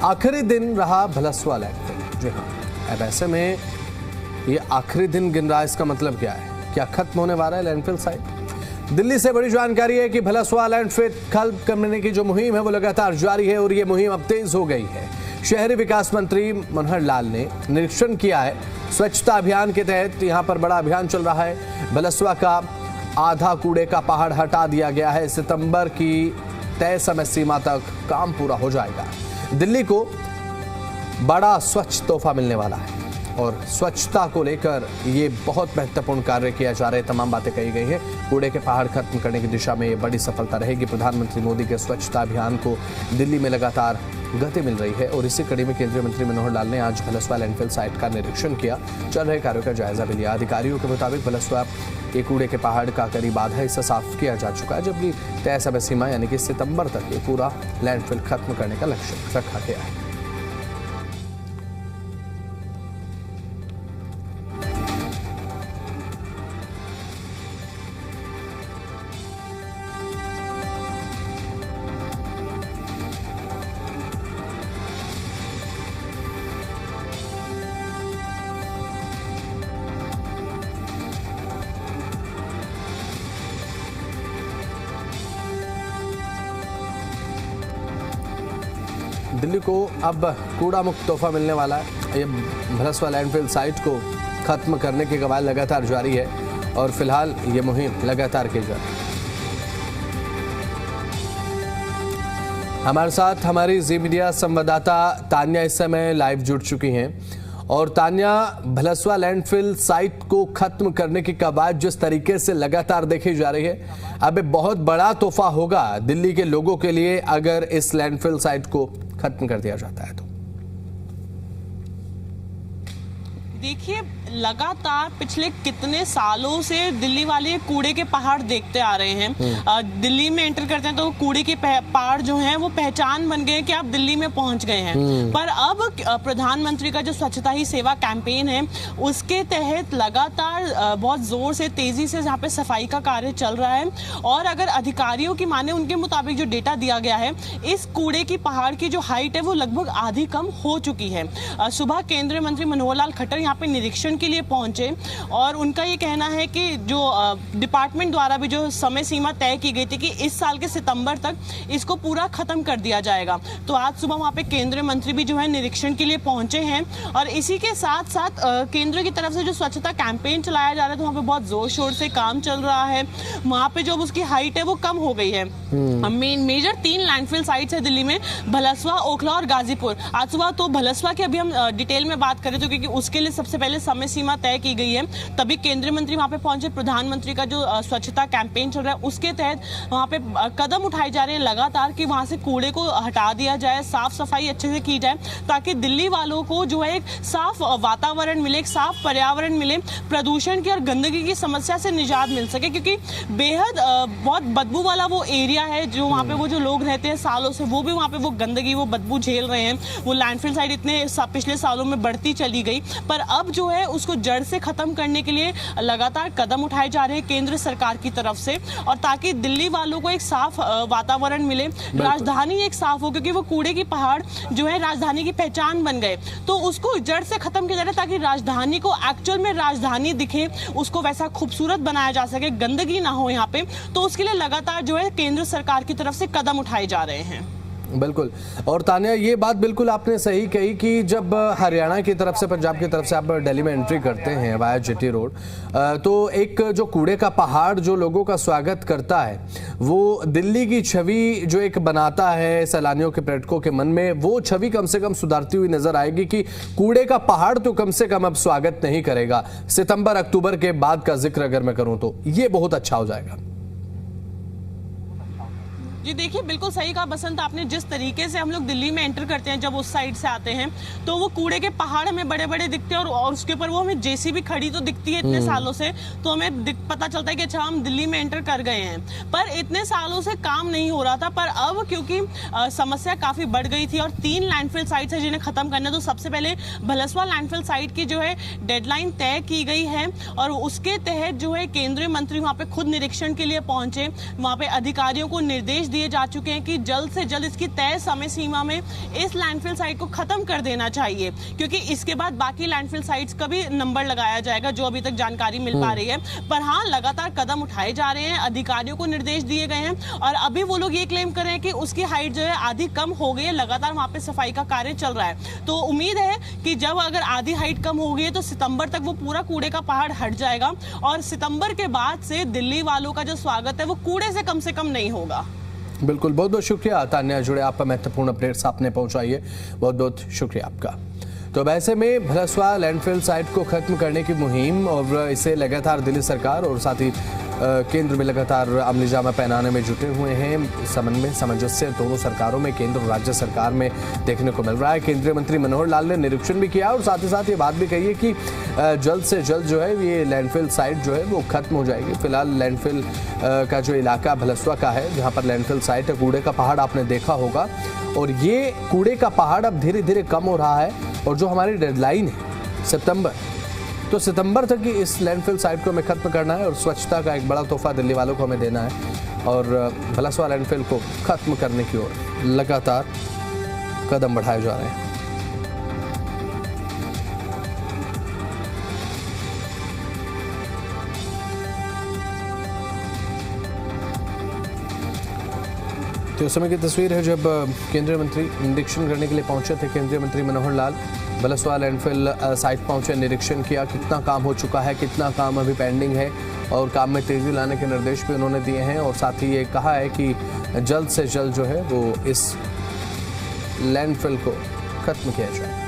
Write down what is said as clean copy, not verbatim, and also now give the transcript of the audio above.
आखिरी दिन रहा भलसवा लैंडफिल। जी हाँ, अब ऐसे में ये आखिरी दिन गिन रहा है, इसका मतलब क्या है? क्या खत्म होने वाला है लैंडफिल साइट? दिल्ली से बड़ी जानकारी है कि भलसवा लैंडफिल खत्म करने की जो मुहिम है वो लगातार जारी है और ये मुहिम अब तेज हो गई है। शहरी विकास मंत्री मनोहर लाल ने निरीक्षण किया है। स्वच्छता अभियान के तहत यहाँ पर बड़ा अभियान चल रहा है। भलसवा का आधा कूड़े का पहाड़ हटा दिया गया है। सितंबर की तय समय सीमा तक काम पूरा हो जाएगा। दिल्ली को बड़ा स्वच्छ तोहफा मिलने वाला है और स्वच्छता को लेकर ये बहुत महत्वपूर्ण कार्य किया जा रहा है। तमाम बातें कही गई हैं। कूड़े के पहाड़ खत्म करने की दिशा में ये बड़ी सफलता रहेगी। प्रधानमंत्री मोदी के स्वच्छता अभियान को दिल्ली में लगातार गति मिल रही है और इसी कड़ी में केंद्रीय मंत्री मनोहर लाल ने आज भलसवा लैंडफिल साइट का निरीक्षण किया। चल रहे कार्यों का जायजा भी लिया। अधिकारियों के मुताबिक भलसवा के कूड़े के पहाड़ का करीब आधा हिस्सा साफ किया जा चुका है, जबकि तय समय सीमा यानी कि सितंबर तक ये पूरा लैंडफिल खत्म करने का लक्ष्य रखा गया है। दिल्ली को अब कूड़ा मुक्त तोहफा मिलने वाला है। ये भलसवा लैंडफिल साइट को खत्म करने की कवायद लगातार जारी है और फिलहाल ये मुहिम लगातार की जा रही है। हमारे साथ हमारी जी मीडिया संवाददाता तान्या इस समय लाइव जुड़ चुकी हैं। और तान्या, भलसवा लैंडफिल साइट को खत्म करने की कवायद जिस तरीके से लगातार देखी जा रही है, अब बहुत बड़ा तोहफा होगा दिल्ली के लोगों के लिए अगर इस लैंडफिल साइट को खत्म कर दिया जाता है तो। देखिए, लगातार पिछले कितने सालों से दिल्ली वाले कूड़े के पहाड़ देखते आ रहे हैं। दिल्ली में एंटर करते हैं तो कूड़े के पहाड़ जो हैं वो पहचान बन गए कि आप दिल्ली में पहुंच गए हैं। पर अब प्रधानमंत्री का जो स्वच्छता ही सेवा कैंपेन है उसके तहत लगातार बहुत जोर से तेजी से यहाँ पे सफाई का कार्य चल रहा है। और अगर अधिकारियों की माने, उनके मुताबिक जो डेटा दिया गया है, इस कूड़े की पहाड़ की जो हाइट है वो लगभग आधी कम हो चुकी है। सुबह केंद्रीय मंत्री मनोहर लाल खट्टर यहाँ पे निरीक्षण के लिए पहुंचे और उनका ये कहना है कि जो डिपार्टमेंट द्वारा भी जो समय सीमा तय की गई थी कि इस साल के सितंबर तक इसको पूरा खत्म कर दिया जाएगा। तो आज सुबह वहां पे केंद्रीय मंत्री भी जो है निरीक्षण के लिए पहुंचे हैं और इसी के साथ साथ केंद्र की तरफ से जो स्वच्छता कैंपेन चलाया जा रहा है तो वहां पे बहुत जोर शोर से काम चल रहा है। वहां पे जो उसकी हाइट है वो कम हो गई है। मेजर 3 लैंडफिल साइट्स है दिल्ली में, भलसवा, ओखला और गाजीपुर। आज सुबह तो भलसवा की अभी हम डिटेल में बात करें तो क्योंकि उसके लिए सबसे पहले समय सीमा तय की गई है, तभी केंद्रीय मंत्री वहां पे पहुंचे। प्रधानमंत्री का जो स्वच्छता कैंपेन चल रहा है उसके तहत वहां पे कदम उठाए जा रहे हैं लगातार कि वहां से कूड़े को हटा दिया जाए, साफ सफाई अच्छे से की जाए ताकि दिल्ली वालों को जो है एक साफ वातावरण मिले, एक साफ पर्यावरण मिले, प्रदूषण की और गंदगी की समस्या से निजात मिल सके। क्योंकि बेहद बहुत बदबू वाला वो एरिया है जो वहाँ पे वो जो लोग रहते हैं सालों से, वो भी वहाँ पे वो गंदगी, वो बदबू झेल रहे हैं। वो लैंडफिल साइट इतने पिछले सालों में बढ़ती चली गई, पर अब जो है उसको जड़ से खत्म करने के लिए लगातार कदम उठाए जा रहे हैं केंद्र सरकार की तरफ से, और ताकि दिल्ली वालों को एक साफ वातावरण मिले, राजधानी एक साफ हो। क्योंकि वो कूड़े की पहाड़ जो है राजधानी की पहचान बन गए, तो उसको जड़ से खत्म किया जा रहा है ताकि राजधानी को एक्चुअल में राजधानी दिखे, उसको वैसा खूबसूरत बनाया जा सके, गंदगी ना हो यहाँ पे। तो उसके लिए लगातार जो है केंद्र सरकार की तरफ से कदम उठाए जा रहे हैं। बिल्कुल। और तान्या, ये बात बिल्कुल आपने सही कही कि जब हरियाणा की तरफ से, पंजाब की तरफ से आप दिल्ली में एंट्री करते हैं वाया जीटी रोड, तो एक जो कूड़े का पहाड़ जो लोगों का स्वागत करता है वो दिल्ली की छवि जो एक बनाता है सैलानियों के, पर्यटकों के मन में, वो छवि कम से कम सुधारती हुई नजर आएगी कि कूड़े का पहाड़ तो कम से कम अब स्वागत नहीं करेगा। सितंबर अक्टूबर के बाद का जिक्र अगर मैं करूं तो ये बहुत अच्छा हो जाएगा। जी देखिए, बिल्कुल सही कहा बसंत आपने। जिस तरीके से हम लोग दिल्ली में एंटर करते हैं, जब उस साइड से आते हैं तो वो कूड़े के पहाड़ हमें बड़े बड़े दिखते हैं और उसके ऊपर वो हमें जेसीबी खड़ी तो दिखती है इतने सालों से, तो हमें पता चलता है कि अच्छा हम दिल्ली में एंटर कर गए हैं। पर इतने सालों से काम नहीं हो रहा था, पर अब क्योंकि समस्या काफी बढ़ गई थी और 3 लैंडफिल साइट है जिन्हें खत्म करना, तो सबसे पहले भलसवा लैंडफिल साइट की जो है डेडलाइन तय की गई है और उसके तहत जो है केंद्रीय मंत्री वहां पे खुद निरीक्षण के लिए पहुंचे, वहां पे अधिकारियों को निर्देश दिए जा चुके हैं कि जल्द से जल्द इसकी तय समय सीमा में इस लैंडफिल साइट को खत्म कर देना चाहिए, क्योंकि इसके बाद बाकी लैंडफिल साइट्स का भी नंबर लगाया जाएगा, जो अभी तक जानकारी मिल पा रही है। पर हाँ, लगातार कदम उठाए जा रहे हैं, अधिकारियों को निर्देश दिए गए हैं और अभी वो लोग ये क्लेम कर रहे हैं कि उसकी हाइट जो है आधी कम हो गई है, लगातार वहां पे सफाई का कार्य चल रहा है। तो उम्मीद है कि जब अगर आधी हाइट कम हो गई है तो सितंबर तक वो पूरा कूड़े का पहाड़ हट जाएगा और सितंबर के बाद से दिल्ली वालों का जो स्वागत है वो कूड़े से कम नहीं होगा। बिल्कुल, बहुत बहुत शुक्रिया तान्या, जुड़े आप पर महत्वपूर्ण अपडेट्स आपने पहुंचाई है, बहुत बहुत शुक्रिया आपका। तो अब ऐसे में भलसवा लैंडफिल साइट को खत्म करने की मुहिम और इसे लगातार दिल्ली सरकार और साथ ही केंद्र में लगातार अमलीजामा पहनाने में जुटे हुए हैं। समन्वय सामंजस्य दोनों सरकारों में, केंद्र और राज्य सरकार में देखने को मिल रहा है। केंद्रीय मंत्री मनोहर लाल ने निरीक्षण भी किया और साथ ही साथ ये बात भी कही है कि जल्द से जल्द जो है ये लैंडफिल साइट जो है वो खत्म हो जाएगी। फिलहाल लैंडफिल का जो इलाका भलसवा का है, जहाँ पर लैंडफिल साइट है, कूड़े का पहाड़ आपने देखा होगा और ये कूड़े का पहाड़ अब धीरे धीरे कम हो रहा है और जो हमारी डेडलाइन है सितंबर, तो सितंबर तक ही इस लैंडफिल साइट को हमें खत्म करना है और स्वच्छता का एक बड़ा तोहफा दिल्ली वालों को हमें देना है और भलसवा लैंडफिल को खत्म करने की ओर लगातार कदम बढ़ाए जा रहे हैं। तो उस समय की तस्वीर है जब केंद्रीय मंत्री निरीक्षण करने के लिए पहुंचे थे। केंद्रीय मंत्री मनोहर लाल भलसवा लैंडफिल साइट पहुंचे, निरीक्षण किया, कितना काम हो चुका है, कितना काम अभी पेंडिंग है और काम में तेजी लाने के निर्देश भी उन्होंने दिए हैं और साथ ही ये कहा है कि जल्द से जल्द जो है वो इस लैंडफिल को खत्म किया जाए।